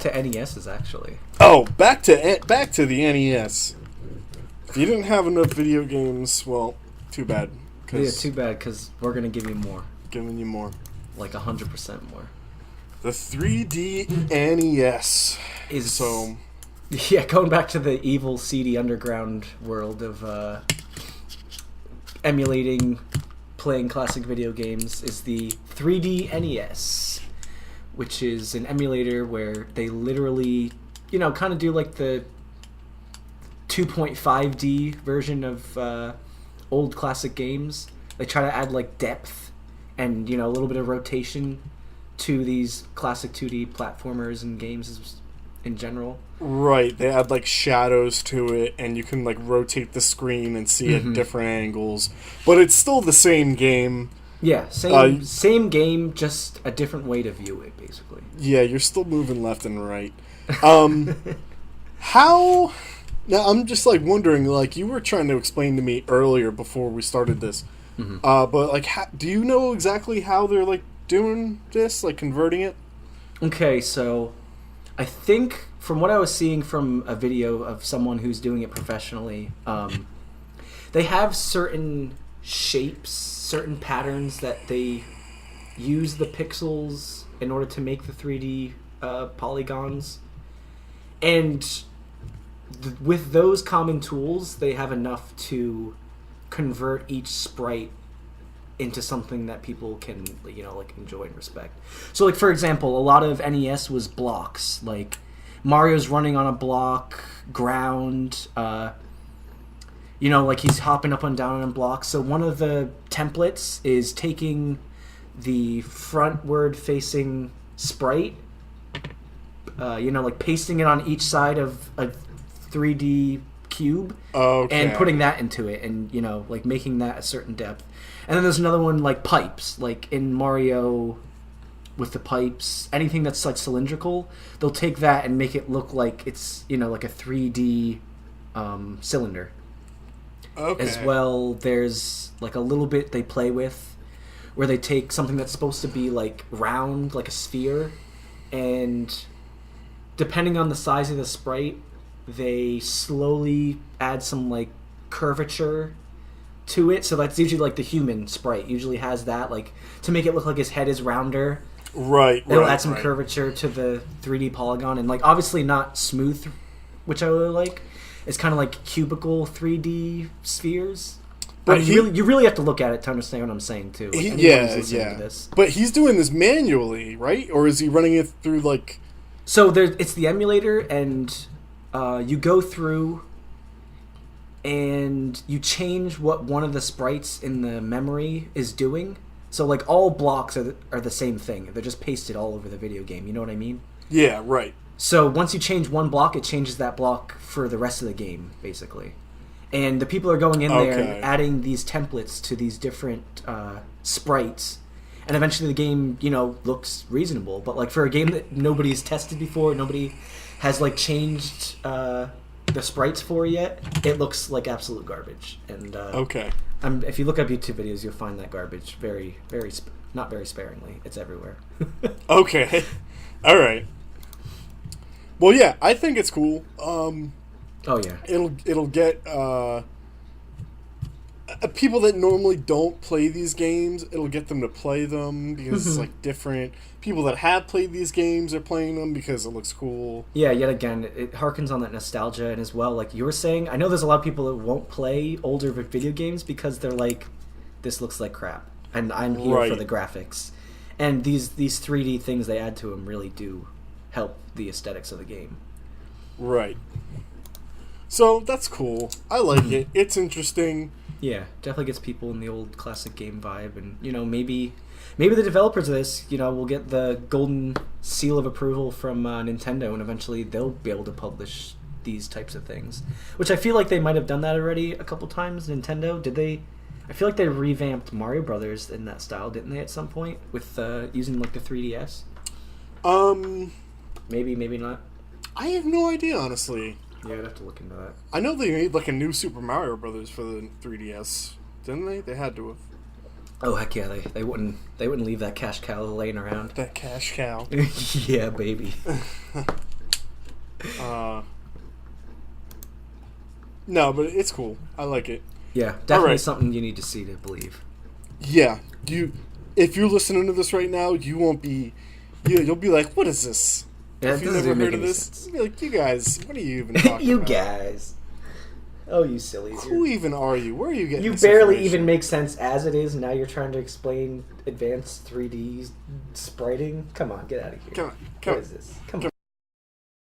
to NESs actually. Oh, back to the NES. If you didn't have enough video games, well, too bad. Yeah, too bad, because we're going to give you more. Giving you more. Like 100% more. The 3D NES. So... Yeah, going back to the evil, seedy underground world of emulating, playing classic video games is the 3D NES, which is an emulator where they literally, kind of do like the 2.5D version of old classic games. They try to add like depth and, a little bit of rotation to these classic 2D platformers and games in general. Right, they add like shadows to it, and you can like rotate the screen and see at different angles. But it's still the same game. Yeah, same game, just a different way to view it, basically. Yeah, you're still moving left and right. How? Now I'm just like wondering, like you were trying to explain to me earlier before we started this. But like, do you know exactly how they're like doing this, like converting it? Okay, so I think from what I was seeing from a video of someone who's doing it professionally, they have certain shapes, certain patterns that they use the pixels in order to make the 3D polygons. And with those common tools, they have enough to convert each sprite into something that people can, like enjoy and respect. So, like, for example, a lot of NES was blocks. Like, Mario's running on a block, ground, like he's hopping up and down on blocks. So one of the templates is taking the frontward-facing sprite, like pasting it on each side of a 3D cube, and putting that into it, and, like making that a certain depth. And then there's another one like pipes, like in Mario with the pipes, anything that's like cylindrical, they'll take that and make it look like it's, like a 3D cylinder. Okay. As well, there's like a little bit they play with where they take something that's supposed to be like round, like a sphere, and depending on the size of the sprite, they slowly add some like curvature to it. So that's usually like the human sprite usually has that, like to make it look like his head is rounder. Right. They'll add some curvature to the 3D polygon, and like obviously not smooth, which I really like. It's kind of like cubical 3D spheres. But you really have to look at it to understand what I'm saying too. Like, yeah. But he's doing this manually, right? Or is he running it through like? So it's the emulator, and you go through and you change what one of the sprites in the memory is doing. So like all blocks are the same thing. They're just pasted all over the video game. You know what I mean? Yeah, right. So once you change one block, it changes that block for the rest of the game, basically. And the people are going in there and adding these templates to these different sprites. And eventually the game, looks reasonable. But like for a game that nobody's tested before, nobody has like changed the sprites for yet, it looks like absolute garbage. And if you look up YouTube videos, you'll find that garbage very, very, not very sparingly. It's everywhere. Okay. All right. Well, yeah, I think it's cool. Oh yeah. It'll get people that normally don't play these games. It'll get them to play them because it's like different. People that have played these games are playing them because it looks cool. Yeah, yet again, it harkens on that nostalgia, and as well, like you were saying, I know there's a lot of people that won't play older video games because they're like, this looks like crap, and I'm here for the graphics. And these 3D things they add to them really do help the aesthetics of the game. Right. So that's cool. I like it. It's interesting. Yeah, definitely gets people in the old classic game vibe, and maybe the developers of this, will get the golden seal of approval from Nintendo, and eventually they'll be able to publish these types of things. Which I feel like they might have done that already a couple times. Nintendo, did they? I feel like they revamped Mario Brothers in that style, didn't they? At some point with using like the 3DS. Maybe not. I have no idea, honestly. Yeah, I'd have to look into that. I know they made like a new Super Mario Brothers for the 3DS, didn't they? They had to have. Oh heck yeah, they wouldn't leave that cash cow laying around. That cash cow. Yeah, baby. No, but it's cool. I like it. Yeah, definitely right. something you need to see to believe. Yeah, if you're listening to this right now, you won't be. You'll be like, "What is this?" Yeah, If you've doesn't never make heard of any this, sense. you'll be like, "You guys, what are you even talking You about? guys. Oh, you sillies. Who even are you? Where are you getting? You this barely information? even make sense as it is. Now you're trying to explain advanced 3D spriting. Come on, get out of here. Come on, What is this? Come on.